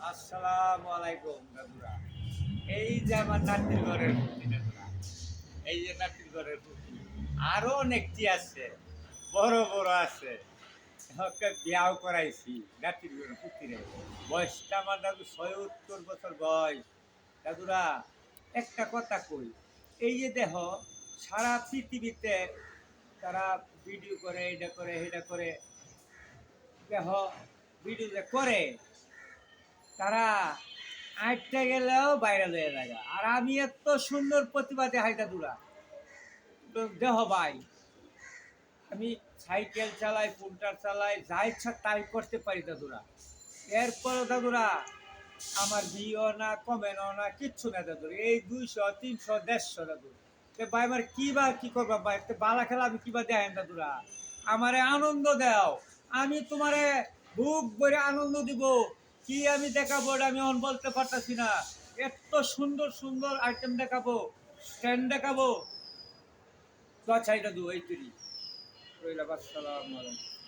আসসালামু আলাইকুম দাদুরা। এই যে আমার নাতির ঘরের পুঁতি দাদুরা, এই যে নাতির ঘরের পুঁতি, আরো অনেকটি আছে, বড় বড় আছে। ওকে বিয়াও করাইছি নাতির ঘরের পুঁতিরে। বয়সটা আমার দাদু ৭৬ বছর বয়স। দাদুরা, একটা কথা কই, এই যে দেহ সারা পৃথিবীতে তারা ভিডিও করে, এটা করে, এটা করে, দেহ ভিডিও যে করে তারা আটটা গেলেও বাইরে লয়ে যায়। আর আমি এত সুন্দর প্রতিবাদে হাইটা দূরা তো দেহ ভাই, আমি সাইকেল চালাই, ফুলটার চালাই, যা ইচ্ছা তাই করতে পারি দাদুরা। এরপরও দাদুরা আমার বিও না কমেনও না, কিচ্ছু না দাদুর। এই ২০০, ৩০০, ১৫০ দাদুর। ভাই আমার কি বা কি করবা ভাই, বালা খেলা আমি কিবা দেখেন দাদুরা, আমারে আনন্দ দাও। আমি তোমারে বুক ভরে আনন্দ দিব। কি আমি দেখাবো ওটা আমি অন বলতে পারতাছি না। এত সুন্দর সুন্দর আইটেম দেখাবো, স্ট্যান্ড দেখাবো। তো আচ্ছা এটা দু এই তুই রইলাম। আসসালামু আলাইকুম।